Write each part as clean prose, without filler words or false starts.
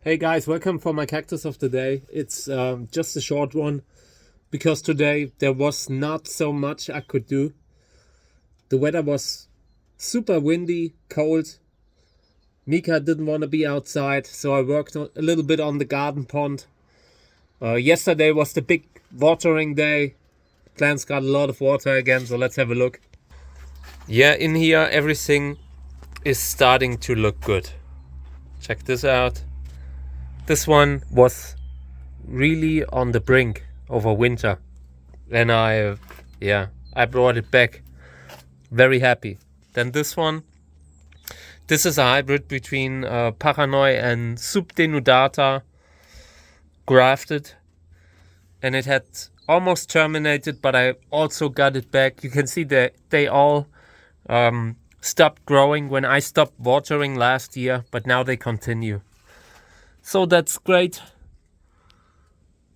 Hey guys, welcome for my cactus of the day. It's just a short one because today there was not so much I could do. The weather was super windy, cold. Mika didn't want to be outside, so I worked a little bit on the garden pond. Yesterday was the big watering day. Plants got a lot of water again, so let's have a look. Yeah, in here everything is starting to look good. Check this out. This one was really on the brink over winter, and I brought it back. Very happy. Then this one, this is a hybrid between Paranoi and Subdenudata grafted, and it had almost terminated, but I also got it back. You can see that they all stopped growing when I stopped watering last year, but now they continue. So that's great.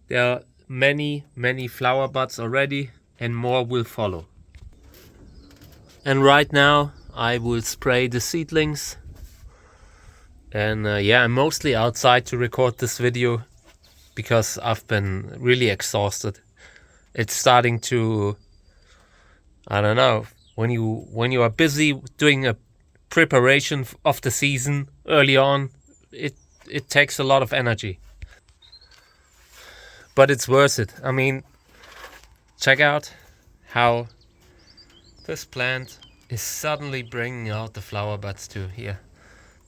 There are many flower buds already, and more will follow. And right now I will spray the seedlings. And I'm mostly outside to record this video because I've been really exhausted. It's starting to, I don't know, when you are busy doing a preparation of the season early on, it takes a lot of energy, but it's worth it. I mean, check out how this plant is suddenly bringing out the flower buds too. Here,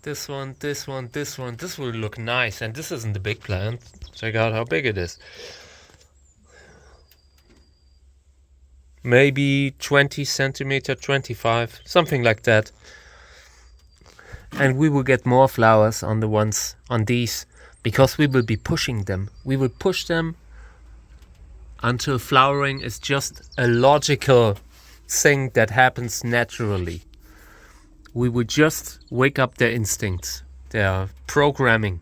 this one, this will look nice. And this isn't a big plant. Check out how big it is. Maybe 20 centimeter, 25, something like that. And we will get more flowers on these because we will be pushing them. We will push them until flowering is just a logical thing that happens naturally. We will just wake up their instincts, their programming.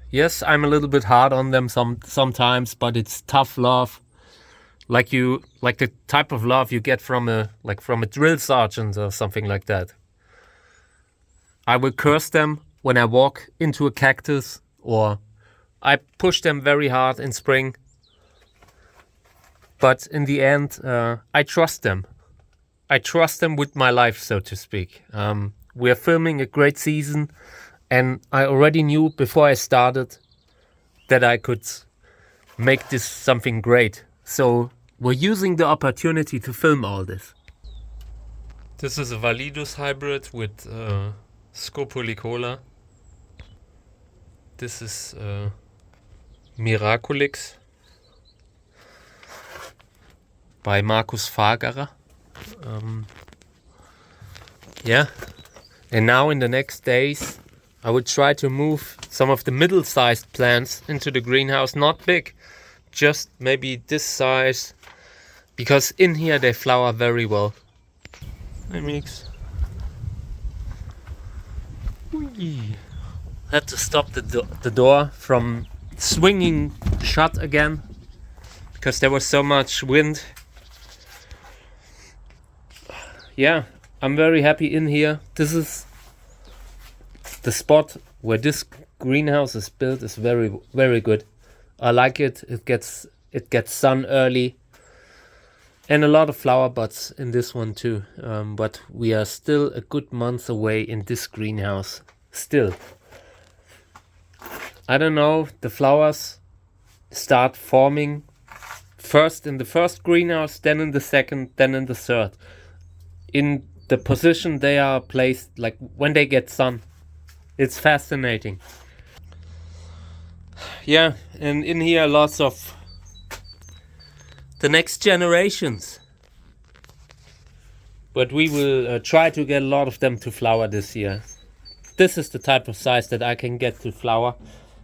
Yes, I'm a little bit hard on them sometimes, but it's tough love. Like the type of love you get from a drill sergeant or something like that. I will curse them when I walk into a cactus, or I push them very hard in spring. But in the end, I trust them. I trust them with my life, so to speak. We are filming a great season, and I already knew before I started that I could make this something great. So we're using the opportunity to film all this. This is a Validus hybrid with Scopolycola. This is Miraculix by Markus Fagerer. And now in the next days I will try to move some of the middle-sized plants into the greenhouse. Not big, just maybe this size, because in here they flower very well. Hi Mix. Had to stop the door from swinging shut again because there was so much wind. Yeah, I'm very happy in here. This is the spot where this greenhouse is built. Is very good. I like it. It gets sun early, and a lot of flower buds in this one too. But we are still a good month away in this greenhouse. Still, I don't know. The flowers start forming first in the first greenhouse, then in the second, then in the third. In the position they are placed, like when they get sun. It's fascinating. Yeah, and in here lots of the next generations. But we will try to get a lot of them to flower this year. This is the type of size that I can get to flower.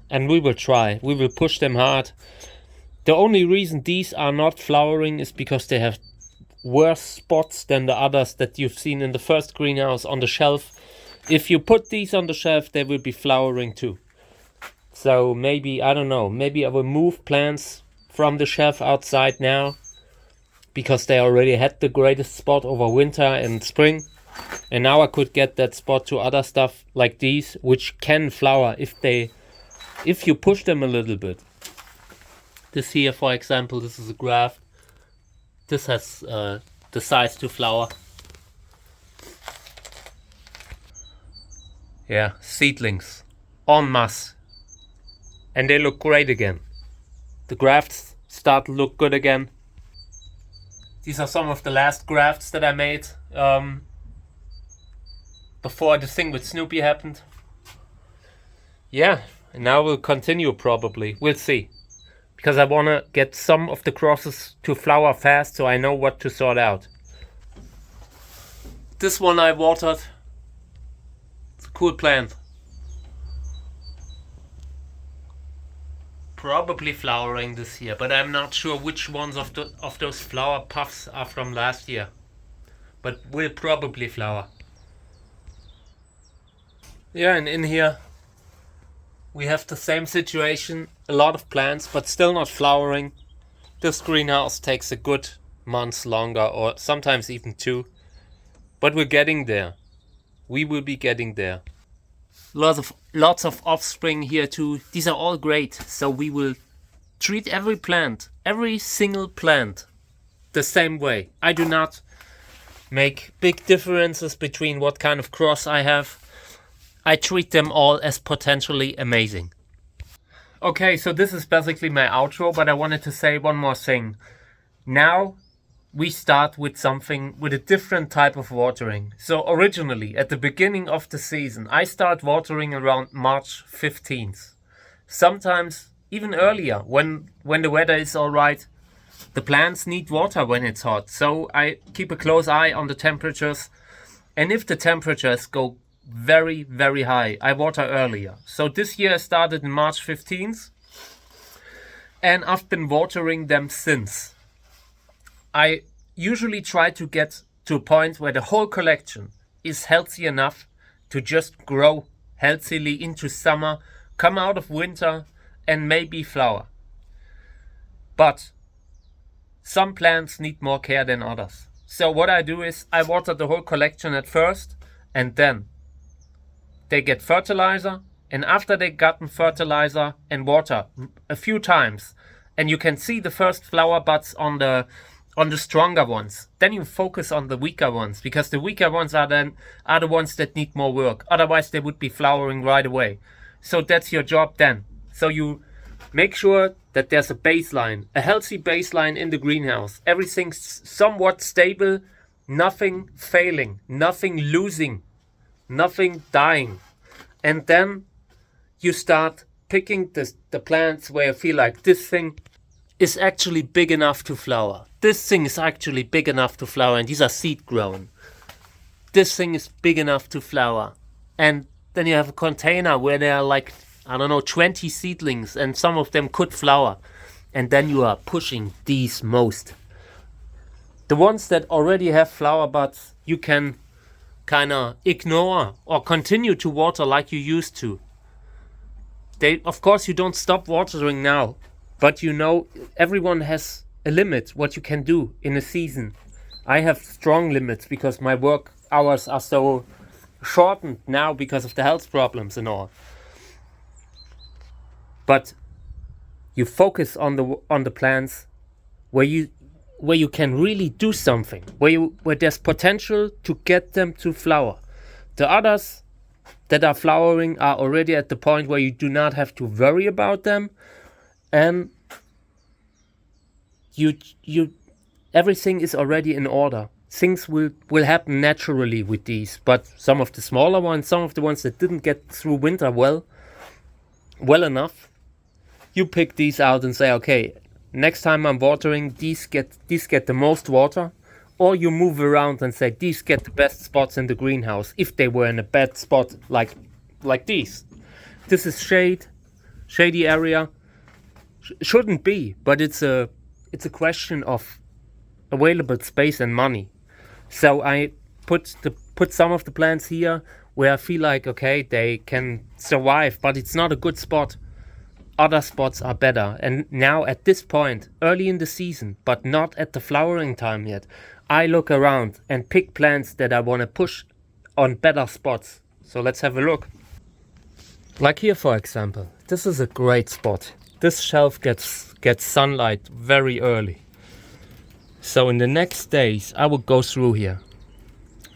And we will try. We will push them hard. The only reason these are not flowering is because they have worse spots than the others that you've seen in the first greenhouse on the shelf. If you put these on the shelf, they will be flowering too. So maybe, I don't know, maybe I will move plants from the shelf outside now, because they already had the greatest spot over winter and spring. And now I could get that spot to other stuff like these, which can flower if you push them a little bit. This here, for example, this is a graft. This has the size to flower. Yeah, seedlings en masse. And they look great again. The grafts start to look good again. These are some of the last grafts that I made before the thing with Snoopy happened. Yeah, and now we'll continue probably. We'll see. Because I want to get some of the crosses to flower fast so I know what to sort out. This one I watered. It's a cool plant. Probably flowering this year, but I'm not sure which ones of those flower puffs are from last year. But will probably flower. Yeah, and in here we have the same situation. A lot of plants, but still not flowering. This greenhouse takes a good month longer, or sometimes even 2. But we're getting there. We will be getting there. Lots of offspring here too. These are all great. So we will treat every plant, every single plant, the same way. I do not make big differences between what kind of cross I have. I treat them all as potentially amazing. Okay, so this is basically my outro, but I wanted to say one more thing. Now we start with something with a different type of watering. So originally, at the beginning of the season, I start watering around March 15th. Sometimes even earlier, when the weather is alright. The plants need water when it's hot, so I keep a close eye on the temperatures. And if the temperatures go very, very high, I water earlier. So this year I started in March 15th, and I've been watering them since. I usually try to get to a point where the whole collection is healthy enough to just grow healthily into summer, come out of winter, and maybe flower. But some plants need more care than others. So what I do is I water the whole collection at first, and then they get fertilizer, and after they gotten fertilizer and water a few times, and you can see the first flower buds on the stronger ones, then you focus on the weaker ones, because the weaker ones are the ones that need more work. Otherwise they would be flowering right away. So that's your job then. So you make sure that there's a baseline, a healthy baseline in the greenhouse. Everything's somewhat stable, nothing failing, nothing losing, nothing dying. And then you start picking the plants where you feel like this thing is actually big enough to flower. This thing is actually big enough to flower, and these are seed grown. This thing is big enough to flower. And then you have a container where there are like, 20 seedlings, and some of them could flower. And then you are pushing these most. The ones that already have flower buds, you can kind of ignore or continue to water like you used to. Of course, you don't stop watering now, but everyone has a limit what you can do in a season. I have strong limits because my work hours are so shortened now because of the health problems and all. But you focus on the plants where you can really do something, where there's potential to get them to flower. The others that are flowering are already at the point where you do not have to worry about them, and everything is already in order. Things will happen naturally with these, but some of the smaller ones, some of the ones that didn't get through winter well enough, you pick these out and say, okay, next time I'm watering, these get the most water. Or you move around and say, these get the best spots in the greenhouse if they were in a bad spot like these. This is shady area. Shouldn't be, but it's a question of available space and money. So I put some of the plants here where I feel like, okay, they can survive, but it's not a good spot. Other spots are better. And now at this point, early in the season, but not at the flowering time yet, I look around and pick plants that I want to push on better spots. So let's have a look. Like here, for example, this is a great spot. This shelf gets sunlight very early. So in the next days, I will go through here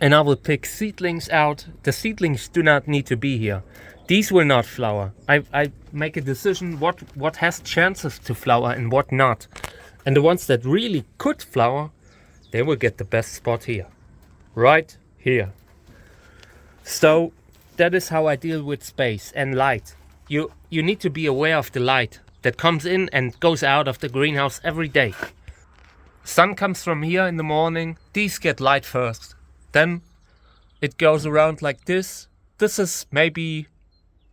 and I will pick seedlings out. The seedlings do not need to be here. These will not flower. I make a decision what has chances to flower and what not. And the ones that really could flower, they will get the best spot here. Right here. So that is how I deal with space and light. You need to be aware of the light that comes in and goes out of the greenhouse every day. Sun comes from here in the morning. These get light first. Then it goes around like this. This is maybe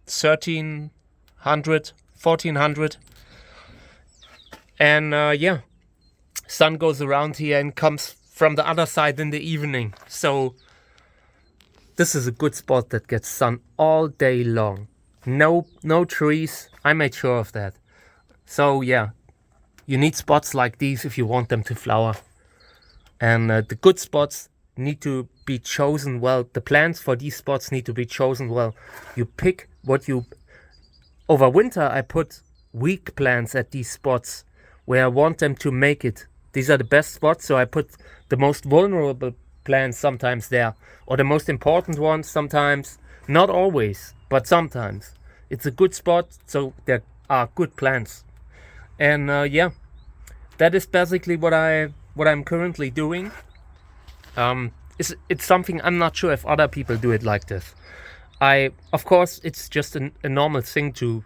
1300, 1400. And yeah, sun goes around here and comes from the other side in the evening. So this is a good spot that gets sun all day long. No trees. I made sure of that. So yeah, you need spots like these if you want them to flower. And the good spots need to be chosen well. The plants for these spots need to be chosen well. You pick what you... Over winter I put weak plants at these spots where I want them to make it. These are the best spots, so I put the most vulnerable plants sometimes there. Or the most important ones sometimes. Not always, but sometimes. It's a good spot, so there are good plants. And yeah, that is basically what I'm currently doing. It's something I'm not sure if other people do it like this. Of course, it's just a normal thing to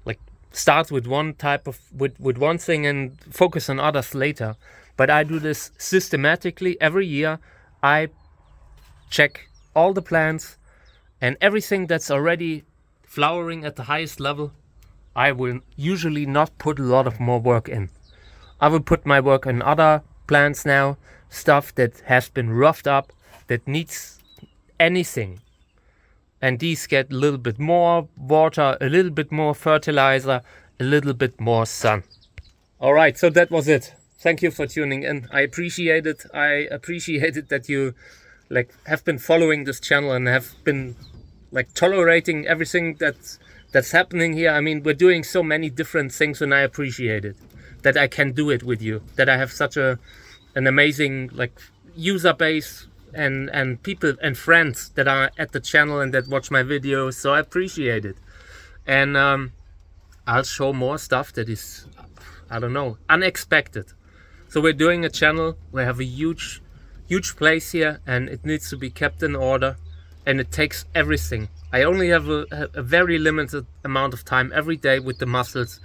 like start with one type of with one thing and focus on others later. But I do this systematically every year. I check all the plants and everything that's already flowering at the highest level. I will usually not put a lot of more work in. I will put my work in other plants now, stuff that has been roughed up, that needs anything. And these get a little bit more water, a little bit more fertilizer, a little bit more sun. Alright, so that was it. Thank you for tuning in. I appreciate it. I appreciate it that you have been following this channel and have been tolerating everything that's happening here. I mean, we're doing so many different things and I appreciate it. That I can do it with you. That I have such an amazing user base and people and friends that are at the channel and that watch my videos. So I appreciate it. And I'll show more stuff that is, I don't know, unexpected. So we're doing a channel. We have a huge place here and it needs to be kept in order. And it takes everything. I only have a very limited amount of time every day with the mussels.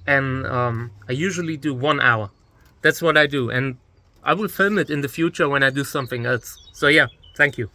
And I usually do 1 hour. That's what I do. And I will film it in the future when I do something else. So yeah, thank you.